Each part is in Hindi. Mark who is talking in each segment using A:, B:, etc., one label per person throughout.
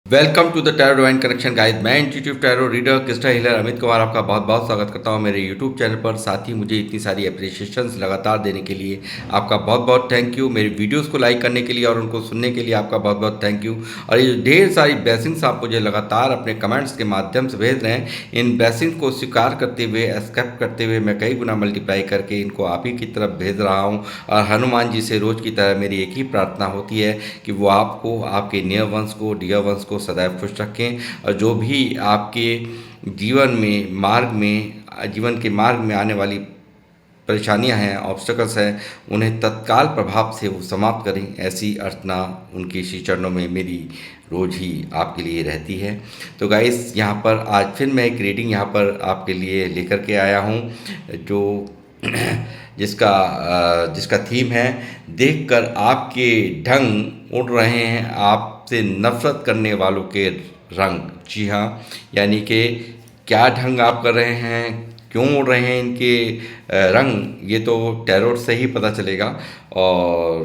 A: Welcome to the tarot divine connection guide. मैं intuitive tarot reader crystal healer Amit Kumar आपका बहुत बहुत स्वागत करता हूं मेरे यूट्यूब चैनल पर। साथ ही मुझे इतनी सारी अप्रिसिएशंस लगातार देने के लिए आपका बहुत बहुत थैंक यू। मेरी वीडियोस को लाइक करने के लिए और उनको सुनने के लिए आपका बहुत बहुत थैंक यू। और ये ढेर सारी ब्लेसिंग्स आप मुझे लगातार अपने कमेंट्स के माध्यम से भेज रहे हैं। इन ब्लेसिंग्स को स्वीकार करते हुए, एक्सेप्ट करते हुए मैं कई गुना मल्टीप्लाई करके इनको आप ही की तरफ भेज रहा हूँ। और हनुमान जी से रोज़ की तरह मेरी एक ही प्रार्थना होती है कि वो आपको, आपके नियर वंश को, डियर वंश को सदैव खुश रखें। और जो भी आपके जीवन के मार्ग में आने वाली परेशानियां हैं, ऑब्स्टकल्स हैं, उन्हें तत्काल प्रभाव से वो समाप्त करें। ऐसी अर्चना उनके श्री चरणों में मेरी रोज़ ही आपके लिए रहती है। तो गाइस, यहाँ पर आज फिर मैं एक रीडिंग यहाँ पर आपके लिए लेकर के आया हूँ, जो जिसका थीम है देखकर आपके ढंग उड़ रहे हैं आपसे नफरत करने वालों के रंग। जी हाँ, यानी कि क्या ढंग आप कर रहे हैं, क्यों उड़ रहे हैं इनके रंग, ये तो टैरोट से ही पता चलेगा। और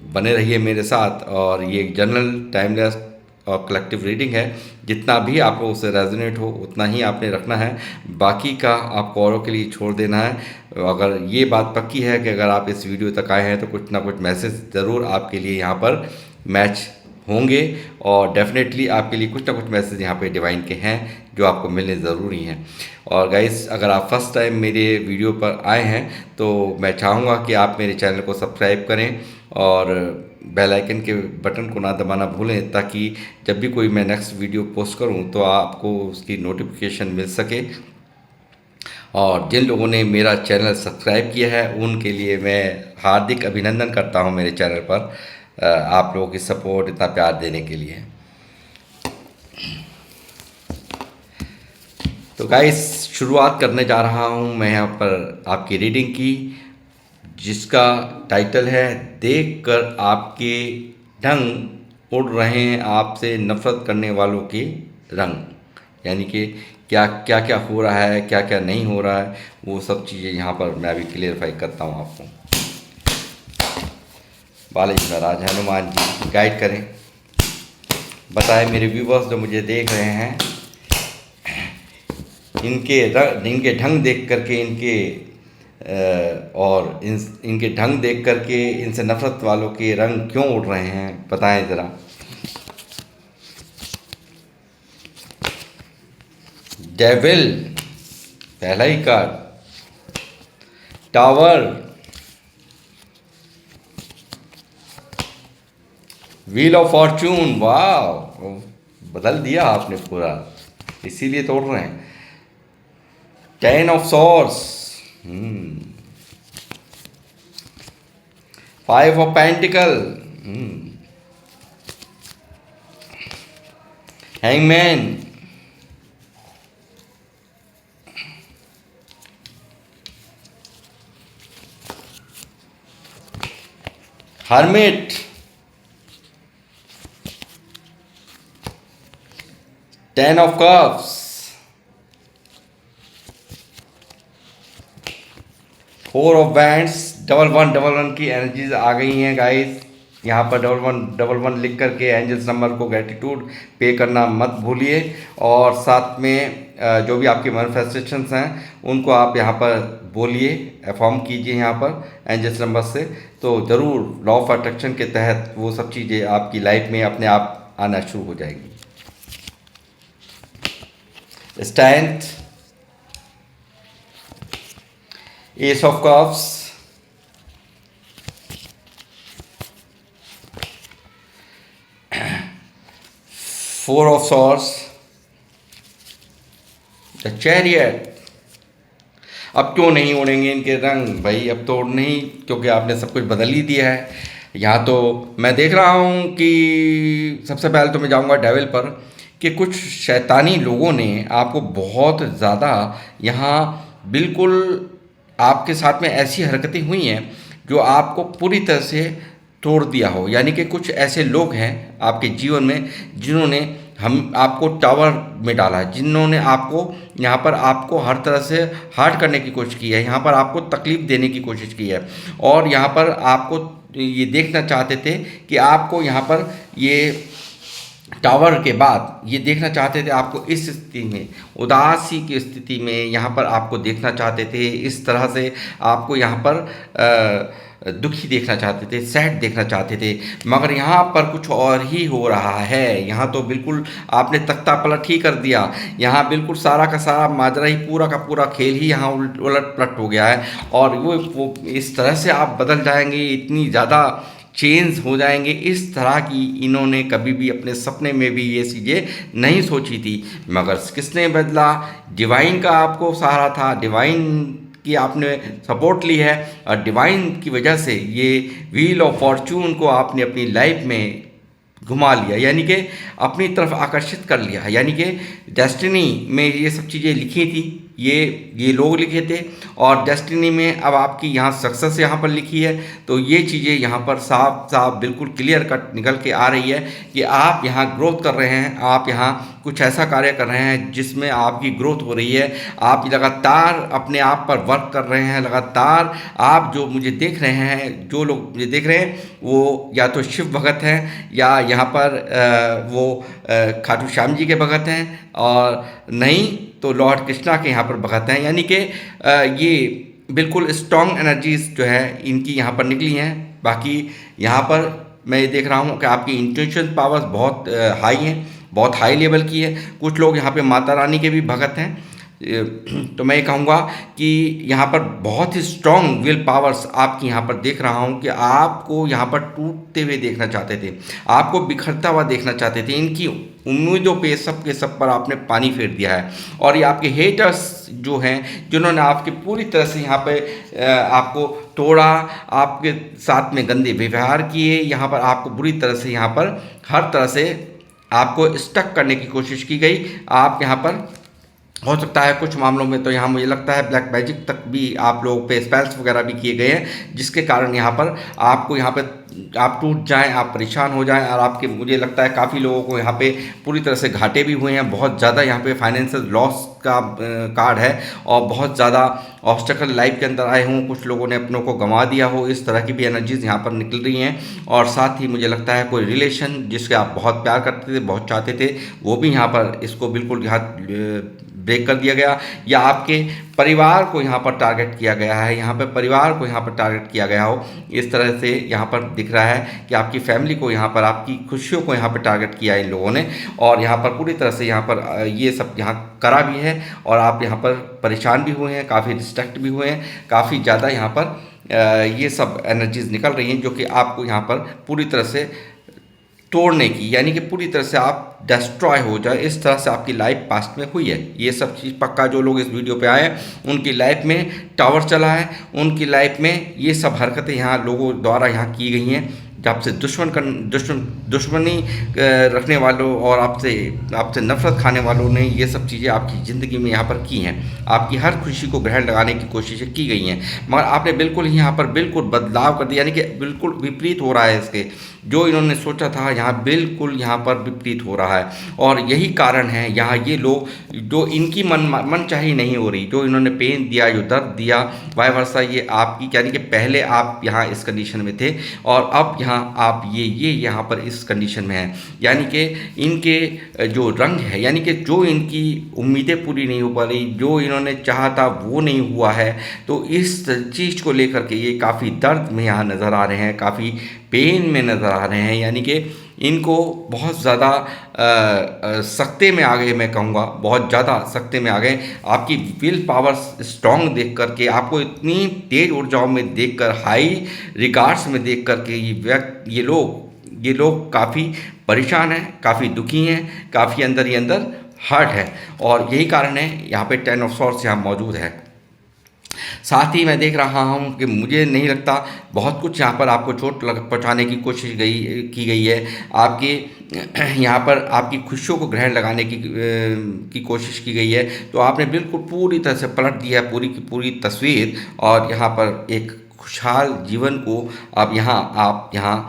A: बने रहिए मेरे साथ। और ये एक जनरल, टाइमलेस और कलेक्टिव रीडिंग है। जितना भी आपको उससे रेजोनेट हो उतना ही आपने रखना है, बाकी का आपको औरों के लिए छोड़ देना है। अगर ये बात पक्की है कि अगर आप इस वीडियो तक आए हैं तो कुछ ना कुछ मैसेज ज़रूर आपके लिए यहाँ पर मैच होंगे। और डेफिनेटली आपके लिए कुछ ना कुछ मैसेज यहाँ पे डिवाइन के हैं जो आपको मिलने ज़रूरी हैं। और गाइस, अगर आप फर्स्ट टाइम मेरे वीडियो पर आए हैं तो मैं चाहूँगा कि आप मेरे चैनल को सब्सक्राइब करें और बेल आइकन के बटन को ना दबाना भूलें, ताकि जब भी कोई मैं नेक्स्ट वीडियो पोस्ट करूं तो आपको उसकी नोटिफिकेशन मिल सके। और जिन लोगों ने मेरा चैनल सब्सक्राइब किया है उनके लिए मैं हार्दिक अभिनंदन करता हूं मेरे चैनल पर आप लोगों की सपोर्ट, इतना प्यार देने के लिए। तो गाइस, शुरुआत करने जा रहा हूं मैं यहाँ पर आपकी रीडिंग की, जिसका टाइटल है देख कर आपके ढंग उड़ रहे हैं आपसे नफरत करने वालों के रंग। यानी कि क्या क्या क्या हो रहा है, क्या क्या नहीं हो रहा है, वो सब चीज़ें यहाँ पर मैं अभी क्लियरफाई करता हूँ आपको। बालाजी महाराज, हनुमान जी गाइड करें, बताएं मेरे व्यूवर्स जो मुझे देख रहे हैं, इनके ढंग देख करके, इनके ढंग देख करके इनसे नफरत वालों के रंग क्यों उड़ रहे हैं, बताएं ज़रा। डेविल, पहला ही card. Tower, wheel of fortune, वाह, बदल दिया आपने पूरा, इसीलिए तोड़ रहे हैं। Ten of swords, five of pentacle, hangman, hermit, ten of cups, four of wands. Double one की एनर्जीज आ गई हैं गाइस। यहाँ पर डबल वन लिख करके एंजल्स नंबर को ग्रेटिट्यूड पे करना मत भूलिए। और साथ में जो भी आपकी मैनिफेस्टेशंस हैं उनको आप यहाँ पर बोलिए, अफॉर्म कीजिए यहाँ पर एंजल्स नंबर से। तो ज़रूर लॉ ऑफ अट्रैक्शन के तहत वो सब चीज़ें आपकी लाइफ में अपने आप आना शुरू हो जाएगी। Strength, S of cups, four of swords, the chariot. अब क्यों नहीं उड़ेंगे इनके रंग भाई, अब तो उड़ नहीं, क्योंकि आपने सब कुछ बदल ही दिया है। यहाँ तो मैं देख रहा हूँ कि सबसे पहले तो मैं जाऊँगा डेविल पर, कि कुछ शैतानी लोगों ने आपको बहुत ज़्यादा यहाँ बिल्कुल आपके साथ में ऐसी हरकतें हुई हैं जो आपको पूरी तरह से तोड़ दिया हो। यानी कि कुछ ऐसे लोग हैं आपके जीवन में जिन्होंने हम आपको टावर में डाला है, जिन्होंने आपको यहाँ पर आपको हर तरह से हर्ट करने की कोशिश की है, यहाँ पर आपको तकलीफ़ देने की कोशिश की है। और यहाँ पर आपको ये देखना चाहते थे कि आपको यहाँ पर ये टावर के बाद ये देखना चाहते थे आपको इस स्थिति में, उदासी की स्थिति में यहाँ पर आपको देखना चाहते थे, इस तरह से आपको यहाँ पर दुखी देखना चाहते थे, सैड देखना चाहते थे, मगर यहाँ पर कुछ और ही हो रहा है। यहाँ तो बिल्कुल आपने तख्ता पलट ही कर दिया। यहाँ बिल्कुल सारा का सारा माजरा ही, पूरा का पूरा खेल ही यहाँ उलट पलट हो गया है, और वो इस तरह से आप बदल जाएंगे, इतनी ज़्यादा चेंज हो जाएंगे, इस तरह की इन्होंने कभी भी अपने सपने में भी ये चीज़ें नहीं सोची थी। मगर किसने बदला? डिवाइन का आपको सहारा था, डिवाइन की आपने सपोर्ट ली है, और डिवाइन की वजह से ये व्हील ऑफ फॉर्चून को आपने अपनी लाइफ में घुमा लिया, यानी कि अपनी तरफ आकर्षित कर लिया। यानी कि डेस्टिनी में ये सब चीज़ें लिखी थी, ये लोग लिखे थे, और डेस्टिनी में अब आपकी यहाँ सक्सेस यहाँ पर लिखी है। तो ये चीज़ें यहाँ पर साफ साफ बिल्कुल क्लियर कट निकल के आ रही है कि आप यहाँ ग्रोथ कर रहे हैं, आप यहाँ कुछ ऐसा कार्य कर रहे हैं जिसमें आपकी ग्रोथ हो रही है। आप लगातार अपने आप पर वर्क कर रहे हैं, लगातार आप जो मुझे देख रहे हैं, जो लोग मुझे देख रहे हैं, वो या तो शिव भगत हैं, या यहाँ पर वो खाटू श्याम जी के भगत हैं, और नहीं तो लॉर्ड कृष्णा के यहाँ पर भगत हैं। यानी कि ये बिल्कुल स्ट्रॉन्ग एनर्जीज जो है इनकी यहाँ पर निकली हैं। बाकी यहाँ पर मैं ये देख रहा हूँ कि आपकी इंट्यूशन पावर्स बहुत हाई हैं, बहुत हाई लेवल की है। कुछ लोग यहाँ पे माता रानी के भी भगत हैं। तो मैं ये कहूँगा कि यहाँ पर बहुत ही स्ट्रॉन्ग विल पावर्स आपकी यहाँ पर देख रहा हूँ कि आपको यहाँ पर टूटते हुए देखना चाहते थे, आपको बिखरता हुआ देखना चाहते थे। इनकी उम्मीदों पे सब के सब पर आपने पानी फेर दिया है, और ये आपके हेटर्स जो हैं, जिन्होंने आपके पूरी तरह से यहाँ पे आपको तोड़ा, आपके साथ में गंदे व्यवहार किए, यहाँ पर आपको बुरी तरह से यहाँ पर हर तरह से आपको स्टक करने की कोशिश की गई। आप यहाँ पर हो सकता है कुछ मामलों में तो यहाँ मुझे लगता है ब्लैक मैजिक तक भी आप लोगों पे स्पेल्स वगैरह भी किए गए हैं, जिसके कारण यहाँ पर आपको यहाँ पे आप टूट जाएं, आप परेशान हो जाएं, और आपके मुझे लगता है काफ़ी लोगों को यहाँ पे पूरी तरह से घाटे भी हुए हैं। बहुत ज़्यादा यहाँ पे फाइनेंशियल लॉस का कार्ड है, और बहुत ज़्यादा ऑब्स्टेकल लाइफ के अंदर आए हों, कुछ लोगों ने अपनों को गंवा दिया हो, इस तरह की भी एनर्जीज यहाँ पर निकल रही हैं। और साथ ही मुझे लगता है कोई रिलेशन जिसके आप बहुत प्यार करते थे, बहुत चाहते थे, वो भी यहाँ पर इसको बिल्कुल यहाँ ब्रेक कर दिया गया, या आपके परिवार को यहाँ पर टारगेट किया गया है, यहाँ पर परिवार को यहाँ पर टारगेट किया गया हो। इस तरह से यहाँ पर दिख रहा है कि आपकी फैमिली को यहाँ पर, आपकी खुशियों को यहाँ पर टारगेट किया है इन लोगों ने, और यहाँ पर पूरी तरह से यहाँ पर ये सब यहाँ करा भी है, और आप यहाँ पर परेशान भी हुए हैं, काफ़ी डिस्ट्रैक्ट भी हुए हैं, काफ़ी ज़्यादा यहाँ पर ये सब एनर्जीज निकल रही हैं जो कि आपको यहाँ पर पूरी तरह से तोड़ने की, यानी कि पूरी तरह से आप डिस्ट्रॉय हो जाए, इस तरह से आपकी लाइफ पास्ट में हुई है। ये सब चीज़ पक्का जो लोग इस वीडियो पे आए हैं उनकी लाइफ में टावर चला है, उनकी लाइफ में ये सब हरकतें यहाँ लोगों द्वारा यहाँ की गई हैं, आपसे दुश्मनी रखने वालों और आपसे नफरत खाने वालों ने ये सब चीज़ें आपकी ज़िंदगी में यहाँ पर की हैं। आपकी हर खुशी को ग्रहण लगाने की कोशिशें की गई हैं, मगर आपने बिल्कुल यहाँ पर बिल्कुल बदलाव कर दिया, यानी कि बिल्कुल विपरीत हो रहा है इसके, जो इन्होंने सोचा था यहाँ बिल्कुल यहाँ पर विपरीत हो रहा है। और यही कारण है यहाँ ये लोग जो इनकी मन चाही नहीं हो रही, जो इन्होंने पेन दिया, जो दर्द दिया, वाई वर्षा ये आपकी, यानी कि पहले आप यहाँ इस कंडीशन में थे और अब यहाँ आप ये यहाँ पर इस कंडीशन में हैं। यानी कि इनके जो रंग है, यानी कि जो इनकी उम्मीदें पूरी नहीं हो पा रही, जो इन्होंने चाहा था वो नहीं हुआ है, तो इस चीज़ को लेकर के ये काफ़ी दर्द में यहाँ नज़र आ रहे हैं, काफ़ी पेन में नज़र आ रहे हैं। यानी कि इनको बहुत ज़्यादा सख्ते में आ गए, मैं कहूँगा बहुत ज़्यादा सख्ते में आ गए। आपकी विल पावर स्ट्रॉन्ग देख करके, आपको इतनी तेज़ ऊर्जाओं में देखकर, हाई रिगार्ड्स में देख करके ये लोग काफ़ी परेशान हैं, काफ़ी दुखी हैं, काफ़ी अंदर ही अंदर हर्ट है, और यही कारण है यहाँ पे 10 ऑफ सॉर्ड्स यहाँ मौजूद है। साथ ही मैं देख रहा हूँ कि मुझे नहीं लगता बहुत कुछ यहाँ पर आपको चोट पहुँचाने की कोशिश की गई है। आपके यहाँ पर आपकी खुशियों को ग्रहण लगाने की कोशिश की गई है, तो आपने बिल्कुल पूरी तरह से पलट दिया पूरी की पूरी तस्वीर, और यहाँ पर एक खुशहाल जीवन को आप यहाँ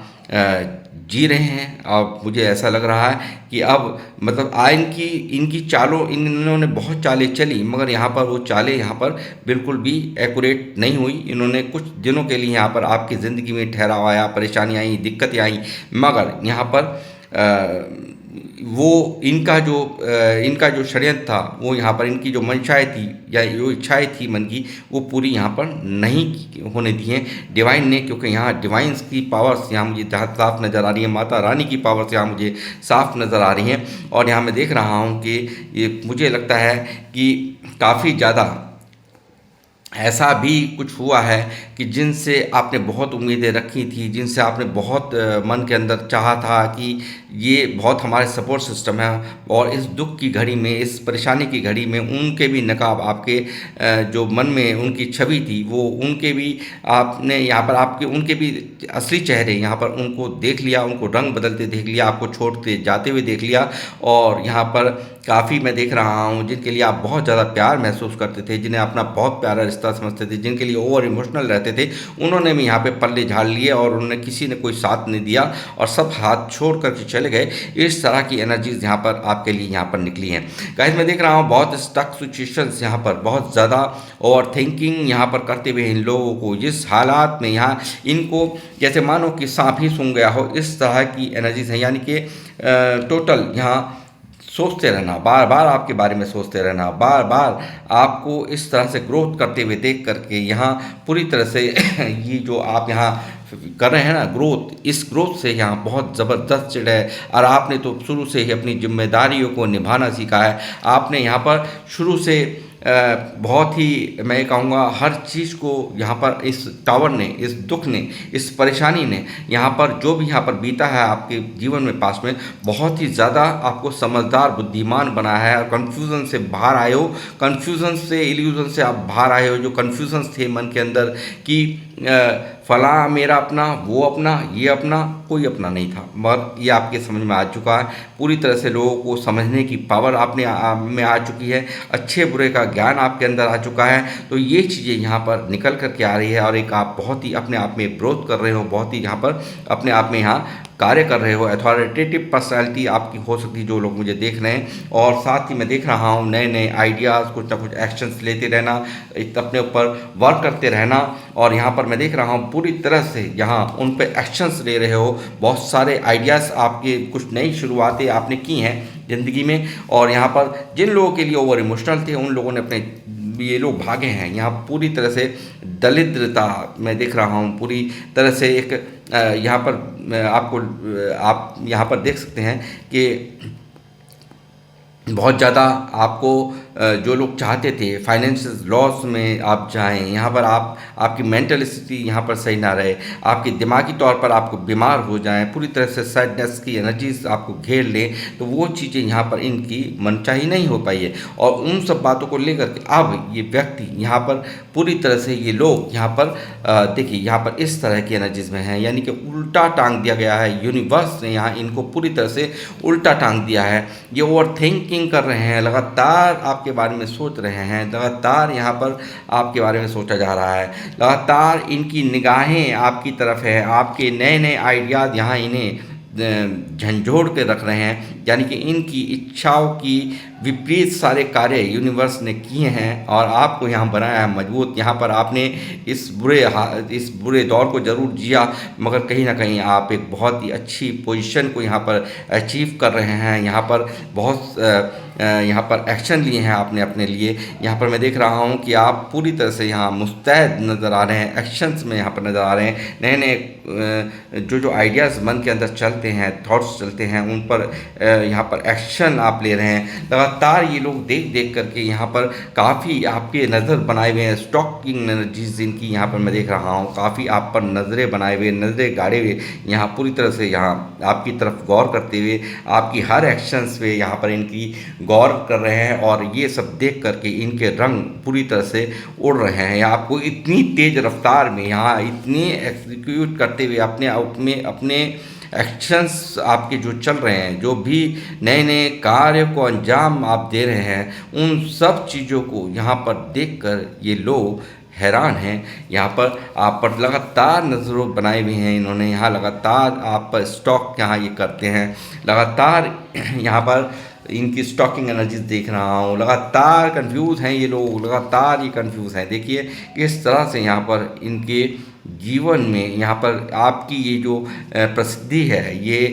A: जी रहे हैं। और मुझे ऐसा लग रहा है कि अब मतलब इनकी चालों, इन्होंने बहुत चालें चली, मगर यहाँ पर वो चालें यहाँ पर बिल्कुल भी एक्यूरेट नहीं हुई। इन्होंने कुछ दिनों के लिए यहाँ पर आपकी ज़िंदगी में ठहराव आया, परेशानी आई, दिक्कतें आई, मगर यहाँ पर वो इनका जो षड्यंत्र था, वो यहाँ पर इनकी जो मंशाएँ थी या जो इच्छाएँ थी मन की, वो पूरी यहाँ पर नहीं होने दी हैं डिवाइन ने, क्योंकि यहाँ डिवाइन्स की पावर्स यहाँ मुझे जहाँ साफ नज़र आ रही है, माता रानी की पावर्स यहाँ मुझे साफ नज़र आ रही हैं। और यहाँ मैं देख रहा हूँ कि ये मुझे लगता है कि काफ़ी ज़्यादा ऐसा भी कुछ हुआ है कि जिनसे आपने बहुत उम्मीदें रखी थी, जिनसे आपने बहुत मन के अंदर चाहा था कि ये बहुत हमारे सपोर्ट सिस्टम है, और इस दुख की घड़ी में, इस परेशानी की घड़ी में उनके भी नकाब आपके जो मन में उनकी छवि थी, वो उनके भी आपने यहाँ पर आपके उनके भी असली चेहरे यहाँ पर उनको देख लिया, उनको रंग बदलते देख लिया, आपको छोड़ते जाते हुए देख लिया। और यहाँ पर काफ़ी मैं देख रहा हूँ जिनके लिए आप बहुत ज़्यादा प्यार महसूस करते थे, जिन्हें अपना बहुत प्यारा रिश्ता समझते थे, जिनके लिए ओवर इमोशनल रहते थे, उन्होंने भी यहाँ पे पल्ले झाड़ लिए और उन्होंने किसी ने कोई साथ नहीं दिया और सब हाथ छोड़ करके चले गए। इस तरह की एनर्जीज यहाँ पर आपके लिए यहाँ पर निकली हैं। गाइस मैं देख रहा हूँ बहुत स्टक सिचुएशंस यहाँ पर, बहुत ज़्यादा ओवर थिंकिंग यहाँ पर करते हुए इन लोगों को, जिस हालात में यहाँ इनको जैसे मानो कि सांप ही सूंघ गया हो, इस तरह की एनर्जीज हैं। यानी कि टोटल यहाँ सोचते रहना, बार बार आपके बारे में सोचते रहना, बार बार आपको इस तरह से ग्रोथ करते हुए देख करके यहाँ पूरी तरह से ये जो आप यहाँ कर रहे हैं ना ग्रोथ, इस ग्रोथ से यहाँ बहुत ज़बरदस्त चिढ़ है। और आपने तो शुरू से ही अपनी जिम्मेदारियों को निभाना सीखा है। आपने यहाँ पर शुरू से बहुत ही मैं कहूँगा हर चीज़ को यहाँ पर इस टावर ने, इस दुख ने, इस परेशानी ने यहाँ पर जो भी यहाँ पर बीता है आपके जीवन में पास में, बहुत ही ज़्यादा आपको समझदार बुद्धिमान बनाया है। और कन्फ्यूज़न से बाहर आए हो, कन्फ्यूज़न से, इल्यूज़न से आप बाहर आए हो। जो कन्फ्यूज़न्स थे मन के अंदर कि फलां मेरा अपना, वो अपना, ये अपना, कोई अपना नहीं था, मगर ये आपके समझ में आ चुका है। पूरी तरह से लोगों को समझने की पावर में आ चुकी है, अच्छे बुरे का ज्ञान आपके अंदर आ चुका है। तो ये चीज़ें यहाँ पर निकल करके आ रही है और एक आप बहुत ही अपने आप में ग्रोथ कर रहे हो, बहुत ही यहाँ पर अपने आप में यहाँ कार्य कर रहे हो। अथॉरिटेटिव पर्सनैलिटी आपकी हो सकती है, जो लोग मुझे देख रहे हैं। और साथ ही मैं देख रहा हूँ नए नए आइडियाज़, कुछ ना कुछ एक्शंस लेते रहना, अपने ऊपर वर्क करते रहना। और यहाँ पर मैं देख रहा हूँ पूरी तरह से यहाँ उन पर एक्शंस ले रहे हो। बहुत सारे आइडियाज़ आपके, कुछ नई शुरुआतें आपने की हैं ज़िंदगी में। और यहाँ पर जिन लोगों के लिए ओवर इमोशनल थे, उन लोगों ने अपने, ये लोग भागे हैं यहाँ पूरी तरह से। दरिद्रता मैं देख रहा हूँ पूरी तरह से एक यहाँ पर आपको, आप यहाँ पर देख सकते हैं कि बहुत ज़्यादा आपको जो लोग चाहते थे फाइनेंशियल लॉस में आप जाएं, यहाँ पर आपकी मेंटल स्थिति यहाँ पर सही ना रहे, आपके दिमागी तौर पर आपको बीमार हो जाएं, पूरी तरह से सैडनेस की एनर्जीज आपको घेर लें, तो वो चीज़ें यहाँ पर इनकी मनचाही नहीं हो पाई है। और उन सब बातों को लेकर के अब ये व्यक्ति यहाँ पर पूरी तरह से, ये लोग यहाँ पर देखिए यहाँ पर इस तरह की एनर्जीज में हैं, यानी कि उल्टा टांग दिया गया है। यूनिवर्स ने यहाँ इनको पूरी तरह से उल्टा टांग दिया है। ये ओवर थिंकिंग कर रहे हैं, लगातार आपके बारे में सोच रहे हैं, लगातार यहाँ पर आपके बारे में सोचा जा रहा है, लगातार इनकी निगाहें आपकी तरफ है, आपके नए नए आइडियाज़ यहाँ इन्हें झंझोड़ के रख रहे हैं। यानी कि इनकी इच्छाओं की विपरीत सारे कार्य यूनिवर्स ने किए हैं और आपको यहाँ बनाया है मजबूत। यहाँ पर आपने इस बुरे दौर को ज़रूर जिया, मगर कहीं ना कहीं आप एक बहुत ही अच्छी पोजीशन को यहाँ पर अचीव कर रहे हैं। यहाँ पर बहुत यहाँ पर एक्शन लिए हैं आपने अपने लिए। यहाँ पर मैं देख रहा हूँ कि आप पूरी तरह से यहाँ मुस्तैद नज़र आ रहे हैं, एक्शंस में यहाँ पर नज़र आ रहे हैं। नए नए जो आइडियाज़ मन के अंदर चलते हैं, थॉट्स चलते हैं, उन पर यहाँ पर एक्शन आप ले रहे हैं। लगातार ये लोग देख देख करके यहाँ पर काफ़ी आपके नज़र बनाए हुए हैं, स्टॉकिंग एनर्जीज इनकी यहाँ पर मैं देख रहा हूँ, काफ़ी आप पर नज़रें बनाए हुए, नज़रें गाड़े हुए, यहाँ पूरी तरह से यहाँ आपकी तरफ गौर करते हुए, आपकी हर एक्शंस पे यहाँ पर इनकी गौर कर रहे हैं। और ये सब देख करके इनके रंग पूरी तरह से उड़ रहे हैं। आपको इतनी तेज़ रफ्तार में यहाँ इतनी एग्जीक्यूट करते हुए अपने एक्शंस आपके जो चल रहे हैं, जो भी नए नए कार्य को अंजाम आप दे रहे हैं, उन सब चीज़ों को यहाँ पर देखकर ये लोग हैरान हैं। यहाँ पर आप पर लगातार नज़रों बनाए हुए हैं इन्होंने, यहाँ लगातार आप पर स्टॉक यहाँ ये करते हैं, लगातार यहाँ पर इनकी स्टॉकिंग एनर्जीज देख रहा हूँ। लगातार कंफ्यूज हैं ये लोग, लगातार ये कंफ्यूज हैं। देखिए किस तरह से यहाँ पर इनके जीवन में यहाँ पर आपकी ये जो प्रसिद्धि है, ये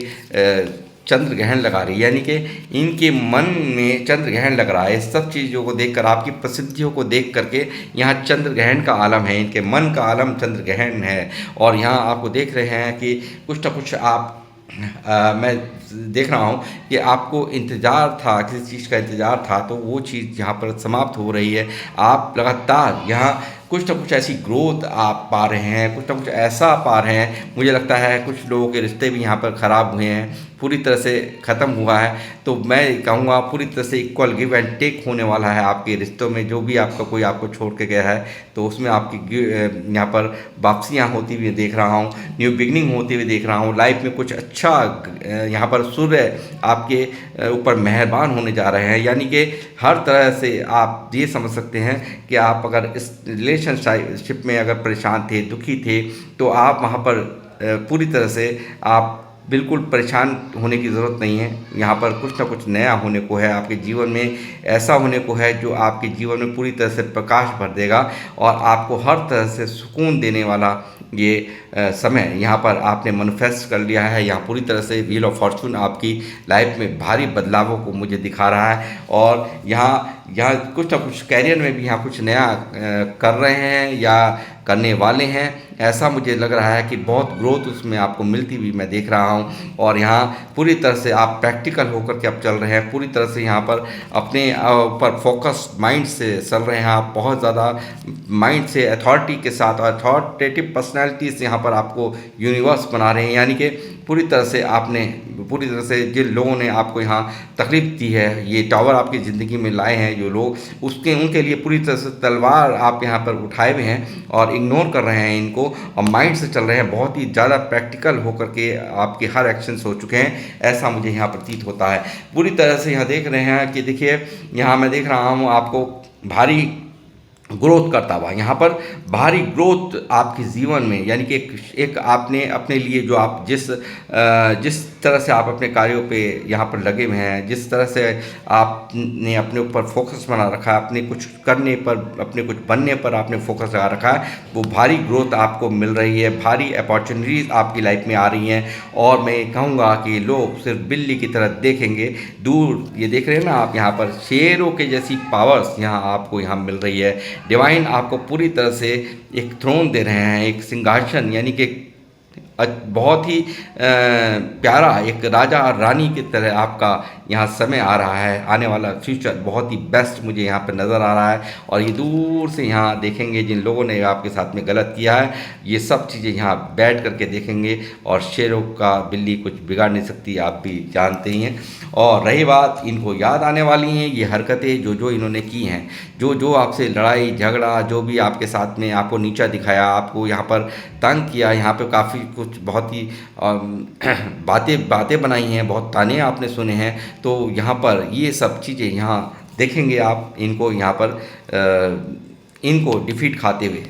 A: चंद्र ग्रहण लगा रही है, यानी कि इनके मन में चंद्र ग्रहण लग रहा है। सब चीज़ों को देखकर, आपकी प्रसिद्धियों को देख करके यहाँ चंद्र ग्रहण का आलम है, इनके मन का आलम चंद्र ग्रहण है। और यहाँ आपको देख रहे हैं कि कुछ ना कुछ आप मैं देख रहा हूँ कि आपको इंतज़ार था, किसी चीज़ का इंतज़ार था, तो वो चीज़ यहाँ पर समाप्त हो रही है। आप लगातार यहाँ कुछ ना कुछ ऐसी ग्रोथ आप पा रहे हैं, कुछ ना कुछ ऐसा पा रहे हैं। मुझे लगता है कुछ लोगों के रिश्ते भी यहाँ पर ख़राब हुए हैं, पूरी तरह से ख़त्म हुआ है। तो मैं कहूँगा पूरी तरह से इक्वल गिव एंड टेक होने वाला है आपके रिश्तों में। जो भी आपका कोई आपको छोड़ के गया है तो उसमें आपकी यहाँ पर वापसियाँ होती हुई देख रहा हूँ, न्यू बिगनिंग होती हुई देख रहा हूँ। लाइफ में कुछ अच्छा यहाँ पर सूर्य आपके ऊपर मेहरबान होने जा रहे हैं, यानी कि हर तरह से आप ये समझ सकते हैं कि आप अगर इस रिलेशनशिप में अगर परेशान थे, दुखी थे, तो आप वहाँ पर पूरी तरह से आप बिल्कुल परेशान होने की ज़रूरत नहीं है। यहाँ पर कुछ ना कुछ नया होने को है, आपके जीवन में ऐसा होने को है जो आपके जीवन में पूरी तरह से प्रकाश भर देगा और आपको हर तरह से सुकून देने वाला ये समय यहाँ पर आपने मैनिफेस्ट कर लिया है। यहाँ पूरी तरह से व्हील ऑफ फॉर्चून आपकी लाइफ में भारी बदलावों को मुझे दिखा रहा है। और यहाँ यहाँ कुछ ना कुछ कैरियर में भी यहाँ कुछ नया कर रहे हैं या करने वाले हैं, ऐसा मुझे लग रहा है कि बहुत ग्रोथ उसमें आपको मिलती हुई मैं देख रहा हूँ। और यहाँ पूरी तरह से आप प्रैक्टिकल होकर के अब चल रहे हैं, पूरी तरह से यहाँ पर अपने ऊपर फोकस माइंड से चल रहे हैं आप, बहुत ज़्यादा माइंड से अथॉरिटी के साथ, अथॉरिटेटिव पर्सनैलिटी से यहाँ पर आपको यूनिवर्स बना रहे हैं। यानी कि पूरी तरह से जिन लोगों ने आपको यहाँ तकलीफ दी है, ये टावर आपकी ज़िंदगी में लाए हैं जो लोग, उनके लिए पूरी तरह से तलवार आप यहाँ पर उठाए हुए हैं और इग्नोर कर रहे हैं इनको और माइंड से चल रहे हैं। बहुत ही ज़्यादा प्रैक्टिकल होकर के आपके हर एक्शंस हो चुके हैं, ऐसा मुझे यहाँ प्रतीत होता है। पूरी तरह से यहाँ देख रहे हैं कि देखिए, यहाँ मैं देख रहा हूँ आपको भारी ग्रोथ करता हुआ, यहाँ पर भारी ग्रोथ आपके जीवन में, यानी कि एक आपने अपने लिए जो आप जिस तरह से आप अपने कार्यों पे यहाँ पर लगे हुए हैं, जिस तरह से आपने अपने ऊपर फोकस बना रखा है, अपने कुछ करने पर, अपने कुछ बनने पर आपने फोकस लगा रखा है, वो भारी ग्रोथ आपको मिल रही है, भारी अपॉर्चुनिटीज़ आपकी लाइफ में आ रही हैं। और मैं कहूँगा कि लोग सिर्फ बिल्ली की तरह देखेंगे दूर, ये देख रहे हैं ना आप, यहाँ पर शेरों के जैसी पावर्स यहाँ आपको यहाँ मिल रही है। डिवाइन आपको पूरी तरह से एक थ्रोन दे रहे हैं, एक सिंहासन, यानी कि बहुत ही प्यारा एक राजा और रानी की तरह आपका यहाँ समय आ रहा है। आने वाला फ्यूचर बहुत ही बेस्ट मुझे यहाँ पर नज़र आ रहा है। और ये दूर से यहाँ देखेंगे जिन लोगों ने आपके साथ में गलत किया है, ये सब चीज़ें यहाँ बैठ करके देखेंगे। और शेरों का बिल्ली कुछ बिगाड़ नहीं सकती, आप भी जानते ही हैं। और रही बात, इनको याद आने वाली हैं ये हरकतें जो इन्होंने की हैं, जो आपसे लड़ाई झगड़ा, जो भी आपके साथ में आपको नीचा दिखाया, आपको यहाँ पर तंग किया, यहाँ पे काफ़ी कुछ बहुत ही बातें बनाई हैं, बहुत ताने आपने सुने हैं, तो यहाँ पर ये सब चीज़ें यहाँ देखेंगे आप इनको यहाँ पर इनको डिफीट खाते हुए।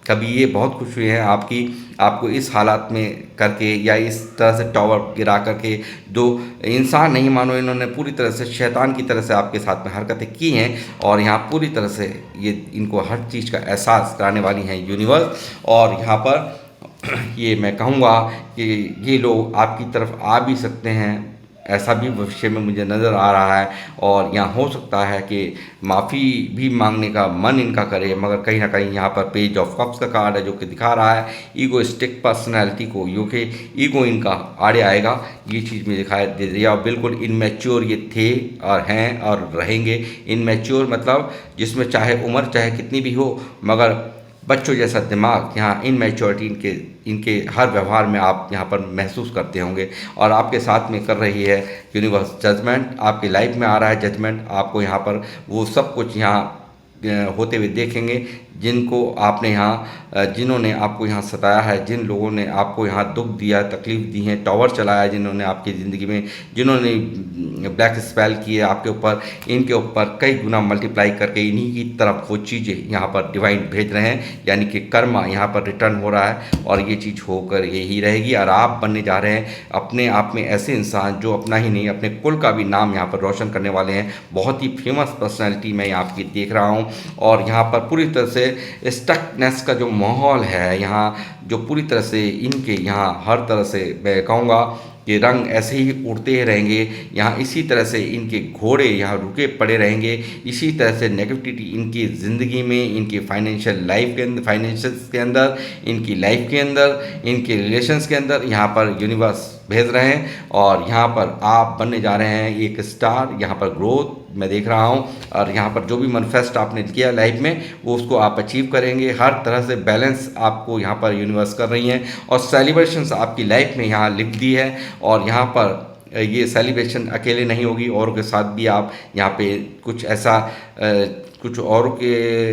A: कभी ये बहुत खुश हुए हैं आपको इस हालात में करके, या इस तरह से टावर गिरा करके। दो इंसान नहीं मानो, इन्होंने पूरी तरह से शैतान की तरह से आपके साथ में हरकतें की हैं। और यहाँ पूरी तरह से ये इनको हर चीज़ का एहसास कराने वाली हैं यूनिवर्स। और यहाँ पर ये मैं कहूँगा कि ये लोग आपकी तरफ आ भी सकते हैं, ऐसा भी भविष्य में मुझे नज़र आ रहा है। और यहाँ हो सकता है कि माफ़ी भी मांगने का मन इनका करे, मगर कहीं ना कहीं यहाँ पर पेज ऑफ कप्स का कार्ड है जो कि दिखा रहा है ईगोइस्टिक पर्सनैलिटी को, जो कि ईगो इनका आड़े आएगा, ये चीज़ में दिखाई दे रही है। और बिल्कुल इनमेच्योर ये थे और हैं और रहेंगे। इनमेच्योर मतलब जिसमें चाहे उम्र चाहे कितनी भी हो, मगर बच्चों जैसा दिमाग यहाँ इनमेच्योरिटी इनके हर व्यवहार में आप यहाँ पर महसूस करते होंगे। और आपके साथ में कर रही है यूनिवर्स जजमेंट, आपकी लाइफ में आ रहा है जजमेंट। आपको यहाँ पर वो सब कुछ यहाँ होते हुए देखेंगे जिनको आपने यहाँ जिन्होंने आपको यहाँ सताया है, जिन लोगों ने आपको यहाँ दुख दिया, तकलीफ़ दी है, टावर चलाया जिन्होंने आपकी ज़िंदगी में, जिन्होंने ब्लैक स्पेल किए आपके ऊपर, इनके ऊपर कई गुना मल्टीप्लाई करके इन्हीं की तरफ वो चीज़ें यहाँ पर डिवाइन भेज रहे हैं। यानी कि कर्मा यहाँ पर रिटर्न हो रहा है और ये चीज़ होकर यही रहेगी। और आप बनने जा रहे हैं अपने आप में ऐसे इंसान जो अपना ही नहीं अपने कुल का भी नाम यहाँ पर रोशन करने वाले हैं। बहुत ही फेमस पर्सनैलिटी मैं आपकी देख रहा हूँ। और यहाँ पर पूरी तरह से स्टकनेस का जो माहौल है यहाँ, जो पूरी तरह से इनके यहाँ हर तरह से मैं कहूँगा कि रंग ऐसे ही उड़ते रहेंगे, यहाँ इसी तरह से इनके घोड़े यहाँ रुके पड़े रहेंगे, इसी तरह से नेगेटिविटी इनकी ज़िंदगी में, इनकी फाइनेंशियल लाइफ के अंदर, फाइनेंशियल्स के अंदर, इनकी लाइफ के अंदर, इनके रिलेशंस के अंदर यहाँ पर यूनिवर्स भेज रहे हैं। और यहाँ पर आप बनने जा रहे हैं एक स्टार, यहाँ पर ग्रोथ मैं देख रहा हूँ। और यहाँ पर जो भी मैनिफेस्ट आपने किया लाइफ में, वो उसको आप अचीव करेंगे। हर तरह से बैलेंस आपको यहाँ पर यूनिवर्स कर रही हैं, और सेलिब्रेशंस आपकी लाइफ में यहाँ लिख दी है। और यहाँ पर ये सेलिब्रेशन अकेले नहीं होगी, औरों के साथ भी आप यहाँ पे कुछ ऐसा कुछ औरों के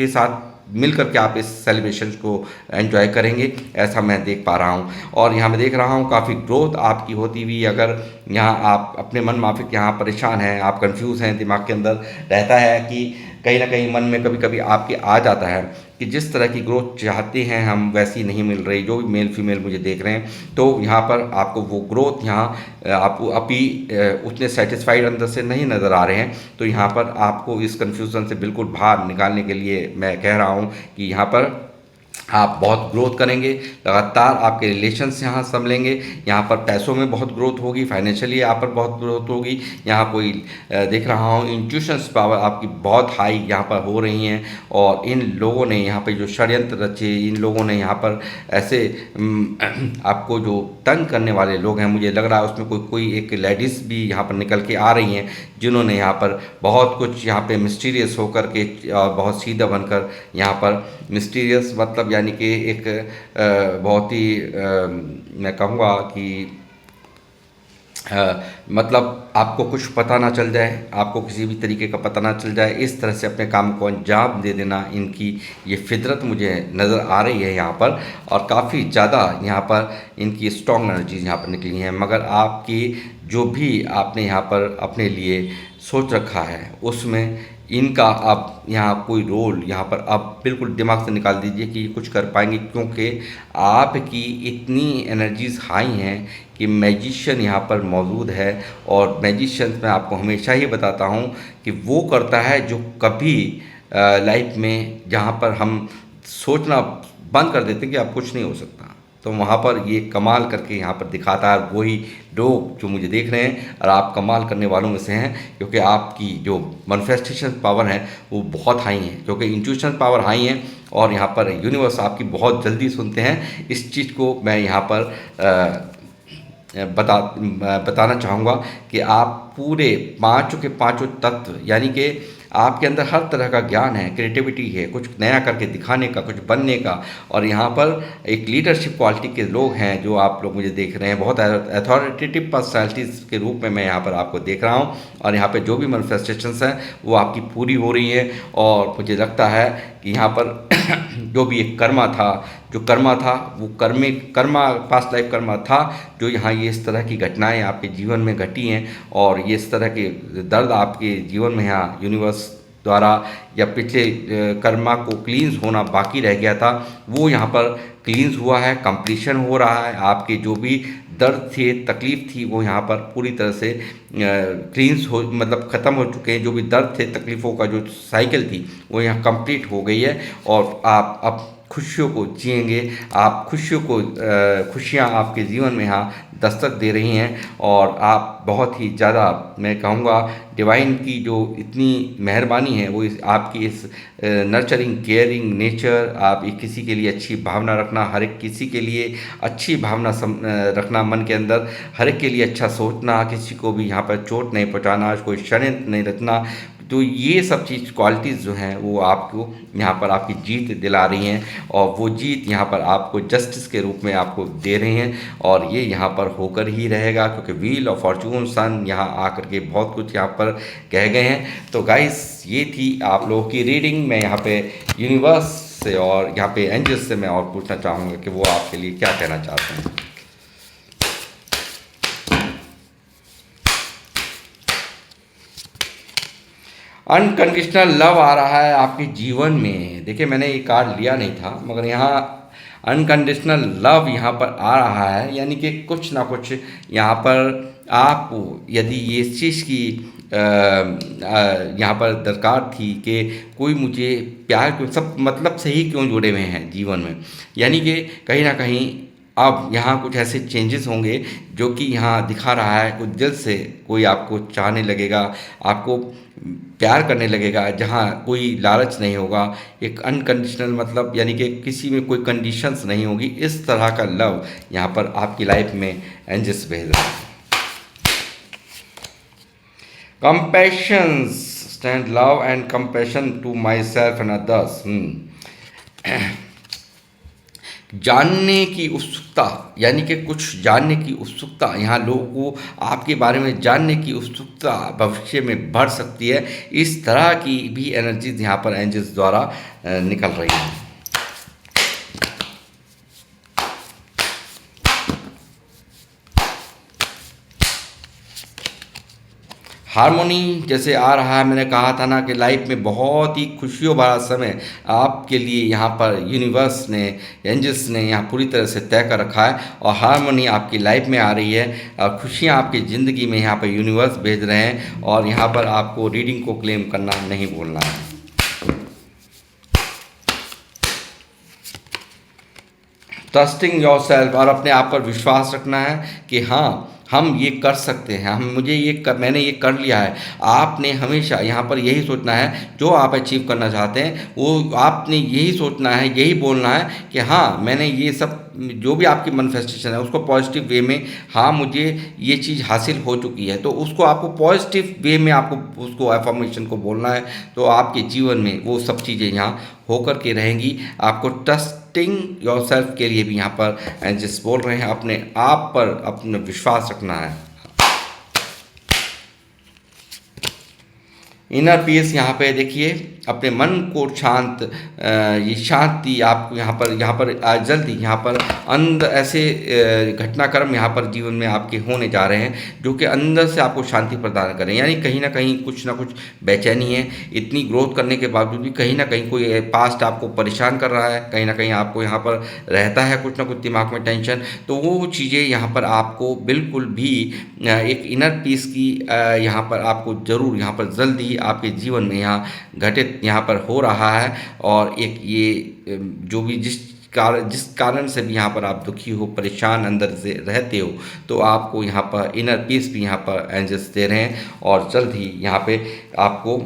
A: साथ मिल करके आप इस सेलिब्रेशन को एंजॉय करेंगे, ऐसा मैं देख पा रहा हूँ। और यहाँ मैं देख रहा हूँ काफ़ी ग्रोथ आपकी होती हुई। अगर यहाँ आप अपने मन माफिक यहाँ परेशान हैं, आप कंफ्यूज हैं, दिमाग के अंदर रहता है कि कहीं ना कहीं मन में कभी कभी आपके आ जाता है कि जिस तरह की ग्रोथ चाहते हैं हम वैसी नहीं मिल रही, जो भी मेल फीमेल मुझे देख रहे हैं, तो यहाँ पर आपको वो ग्रोथ यहाँ आप अभी उतने सेटिस्फाइड अंदर से नहीं नज़र आ रहे हैं। तो यहाँ पर आपको इस कन्फ्यूज़न से बिल्कुल बाहर निकालने के लिए मैं कह रहा हूँ कि यहाँ पर आप बहुत ग्रोथ करेंगे, लगातार आपके रिलेशंस यहाँ संभलेंगे, यहाँ पर पैसों में बहुत ग्रोथ होगी, फाइनेंशियली यहाँ पर बहुत ग्रोथ होगी। यहाँ कोई देख रहा हूँ इंट्यूशंस पावर आपकी बहुत हाई यहाँ पर हो रही हैं। और इन लोगों ने यहाँ पे जो षड्यंत्र रचे, इन लोगों ने यहाँ पर ऐसे आपको जो तंग करने वाले लोग हैं, मुझे लग रहा है उसमें कोई एक लेडीज़ भी यहाँ पर निकल के आ रही हैं, जिन्होंने यहाँ पर बहुत कुछ यहाँ पे मिस्टीरियस होकर के बहुत सीधा बनकर यहाँ पर मिस्टीरियस मतलब यानी कि एक बहुत ही मैं कहूँगा कि मतलब आपको कुछ पता ना चल जाए, आपको किसी भी तरीके का पता ना चल जाए, इस तरह से अपने काम को अंजाम दे देना, इनकी ये फितरत मुझे नज़र आ रही है यहाँ पर। और काफ़ी ज़्यादा यहाँ पर इनकी स्ट्रॉन्ग एनर्जीज यहाँ पर निकली हैं। मगर आपकी जो भी आपने यहाँ पर अपने लिए सोच रखा है, उसमें इनका अब यहाँ कोई रोल यहाँ पर आप बिल्कुल दिमाग से निकाल दीजिए कि ये कुछ कर पाएंगे, क्योंकि आपकी इतनी एनर्जीज हाई हैं कि मैजिशियन यहाँ पर मौजूद है। और मैजिशियन मैं आपको हमेशा ही बताता हूँ कि वो करता है जो कभी लाइफ में जहाँ पर हम सोचना बंद कर देते हैं कि अब कुछ नहीं हो सकता, तो वहाँ पर ये कमाल करके यहाँ पर दिखाता है। वही लोग जो मुझे देख रहे हैं, और आप कमाल करने वालों में से हैं, क्योंकि आपकी जो मैनिफेस्टेशन पावर है वो बहुत हाई है, क्योंकि इंट्यूशन पावर हाई है। और यहाँ पर यूनिवर्स आपकी बहुत जल्दी सुनते हैं। इस चीज़ को मैं यहाँ पर बताना चाहूँगा कि आप पूरे पाँचों के पाँचों तत्व यानी कि आपके अंदर हर तरह का ज्ञान है, क्रिएटिविटी है, कुछ नया करके दिखाने का, कुछ बनने का। और यहाँ पर एक लीडरशिप क्वालिटी के लोग हैं जो आप लोग मुझे देख रहे हैं, बहुत अथॉरिटेटिव पर्सनैलिटीज़ के रूप में मैं यहाँ पर आपको देख रहा हूँ। और यहाँ पर जो भी मैनिफेस्टेशंस हैं वो आपकी पूरी हो रही हैं। और मुझे लगता है कि यहाँ पर जो भी एक कर्मा था वो कर्मा पास्ट लाइफ कर्मा था, जो यहाँ ये इस तरह की घटनाएं आपके जीवन में घटी हैं। और ये इस तरह के दर्द आपके जीवन में यहाँ यूनिवर्स द्वारा या पिछले कर्मा को क्लींस होना बाकी रह गया था, वो यहाँ पर क्लींस हुआ है, कंप्लीशन हो रहा है। आपके जो भी दर्द थे, तकलीफ़ थी, वो यहाँ पर पूरी तरह से क्लींस हो मतलब ख़त्म हो चुके हैं। जो भी दर्द थे, तकलीफ़ों का जो साइकिल थी, वो यहाँ कंप्लीट हो गई है। और आप अब खुशियों को जिएंगे, आप खुशियाँ आपके जीवन में यहाँ दस्तक दे रही हैं। और आप बहुत ही ज़्यादा मैं कहूँगा डिवाइन की जो इतनी मेहरबानी है वो आपकी इस नर्चरिंग केयरिंग नेचर, आप किसी के लिए अच्छी भावना रखना, हर एक किसी के लिए अच्छी भावना रखना मन के अंदर, हर एक के लिए अच्छा सोचना, किसी को भी यहाँ पर चोट नहीं पहुँचाना, कोई षड्यंत्र नहीं रचना, तो ये सब चीज़ क्वालिटीज़ जो हैं वो आपको यहाँ पर आपकी जीत दिला रही हैं। और वो जीत यहाँ पर आपको जस्टिस के रूप में आपको दे रही हैं। और ये यहाँ पर होकर ही रहेगा, क्योंकि व्हील ऑफ फॉर्चून सन यहाँ आकर के बहुत कुछ यहाँ पर कह गए हैं। तो गाइस, ये थी आप लोगों की रीडिंग। मैं यहाँ पे यूनिवर्स से और यहाँ पे एंजल्स से मैं और पूछना चाहूँगा कि वो आपके लिए क्या कहना चाहते हैं। अनकंडीशनल लव आ रहा है आपके जीवन में। देखिए, मैंने ये कार्ड लिया नहीं था, मगर यहाँ अनकंडीशनल लव यहाँ पर आ रहा है, यानी कि कुछ ना कुछ यहाँ पर आपको यदि ये इस चीज़ की यहाँ पर दरकार थी कि कोई मुझे प्यार क्यों, सब मतलब से ही क्यों जुड़े हुए हैं जीवन में, यानी कि कहीं ना कहीं अब यहाँ कुछ ऐसे चेंजेस होंगे जो कि यहाँ दिखा रहा है, कुछ दिल से कोई आपको चाहने लगेगा, आपको प्यार करने लगेगा, जहाँ कोई लालच नहीं होगा, एक अनकंडीशनल मतलब यानी कि किसी में कोई कंडीशंस नहीं होगी। इस तरह का लव यहाँ पर आपकी लाइफ में एंजल्स भेज रहा है। Compassions stand love and compassion to myself and others. जानने की उत्सुकता, यानी कि कुछ जानने की उत्सुकता, यहाँ लोगों को आपके बारे में जानने की उत्सुकता भविष्य में बढ़ सकती है। इस तरह की भी एनर्जीज यहाँ पर एंजल्स द्वारा निकल रही हैं। हारमोनी जैसे आ रहा है, मैंने कहा था ना कि लाइफ में बहुत ही खुशियों भरा समय आपके लिए यहाँ पर यूनिवर्स ने, एंजल्स ने यहाँ पूरी तरह से तय कर रखा है और हारमोनी आपकी लाइफ में आ रही है और खुशियाँ आपकी ज़िंदगी में यहाँ पर यूनिवर्स भेज रहे हैं। और यहाँ पर आपको रीडिंग को क्लेम करना नहीं भूलना है। ट्रस्टिंग योर सेल्फ, और अपने आप पर विश्वास रखना है कि हाँ हम ये कर सकते हैं, मैंने ये कर लिया है। आपने हमेशा यहाँ पर यही सोचना है, जो आप अचीव करना चाहते हैं वो आपने यही सोचना है, यही बोलना है कि हाँ मैंने ये सब, जो भी आपकी मैनिफेस्टेशन है उसको पॉजिटिव वे में, हाँ मुझे ये चीज़ हासिल हो चुकी है, तो उसको आपको पॉजिटिव वे में आपको उसको अफर्मेशन को बोलना है। तो आपके जीवन में वो सब चीज़ें यहाँ होकर के रहेंगी। आपको ट्रस्टिंग योरसेल्फ के लिए भी यहाँ पर एंजल्स बोल रहे हैं, अपने आप पर अपना विश्वास रखना है। इनर पीस यहाँ पे देखिए, अपने मन को शांत, ये शांति आपको यहाँ पर जल्दी यहाँ पर अंदर ऐसे घटनाक्रम यहाँ पर जीवन में आपके होने जा रहे हैं जो कि अंदर से आपको शांति प्रदान करें। यानी कहीं ना कहीं कुछ ना कुछ बेचैनी है, इतनी ग्रोथ करने के बावजूद भी कहीं ना कहीं कोई पास्ट आपको परेशान कर रहा है, कहीं ना कहीं आपको यहाँ पर रहता है कुछ ना कुछ दिमाग में टेंशन। तो वो चीज़ें यहाँ पर आपको बिल्कुल भी एक इनर पीस की यहाँ पर आपको ज़रूर यहाँ पर जल्दी आपके जीवन में यहाँ घटित यहाँ पर हो रहा है। और एक ये जो भी जिस कारण से भी यहाँ पर आप दुखी हो, परेशान अंदर से रहते हो, तो आपको यहाँ पर इनर पीस भी यहाँ पर एंजल्स दे रहे हैं। और जल्द ही यहाँ पे आपको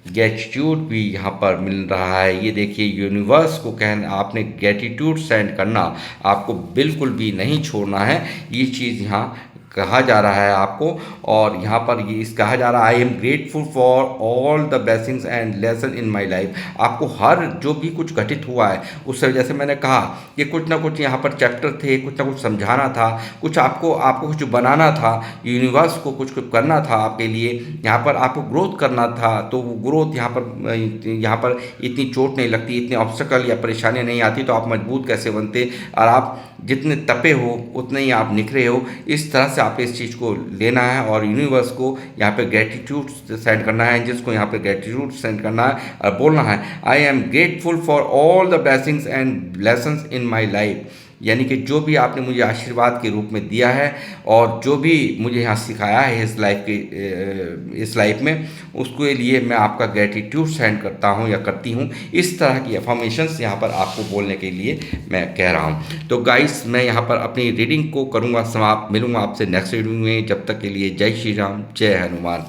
A: ग्रेटिट्यूड भी यहाँ पर मिल रहा है। ये देखिए, यूनिवर्स को कहना, आपने ग्रेटिट्यूड सेंड करना आपको बिल्कुल भी नहीं छोड़ना है। ये चीज़ यहाँ कहा जा रहा है आपको। और यहाँ पर ये इस कहा जा रहा है, I am grateful for all the blessings and lesson in my life. आपको हर जो भी कुछ घटित हुआ है उससे, जैसे मैंने कहा कि कुछ ना कुछ यहाँ पर चैप्टर थे, कुछ ना कुछ समझाना था, कुछ आपको कुछ बनाना था, यूनिवर्स को कुछ करना था आपके लिए, यहाँ पर आपको ग्रोथ करना था। तो वो ग्रोथ यहाँ पर इतनी चोट नहीं लगती, इतने ऑब्स्टेकल या परेशानियाँ नहीं आती, तो आप मजबूत कैसे बनते। और आप जितने तपे हो उतने ही आप निखरे हो। इस तरह से आप इस चीज़ को लेना है और यूनिवर्स को यहाँ पे ग्रेटिट्यूड सेंड करना है, एंजल्स को यहाँ पे ग्रेटिट्यूड सेंड करना है और बोलना है, I am grateful for all the blessings and lessons in my life. यानी कि जो भी आपने मुझे आशीर्वाद के रूप में दिया है और जो भी मुझे यहाँ सिखाया है इस लाइफ में, उसके लिए मैं आपका ग्रेटिट्यूड सेंड करता हूँ या करती हूँ। इस तरह की अफर्मेशंस यहाँ पर आपको बोलने के लिए मैं कह रहा हूँ। तो गाइस, मैं यहाँ पर अपनी रीडिंग को करूँगा समाप्त। मिलूँगा आपसे नेक्स्ट रीडिंग में। जब तक के लिए जय श्री राम, जय हनुमान।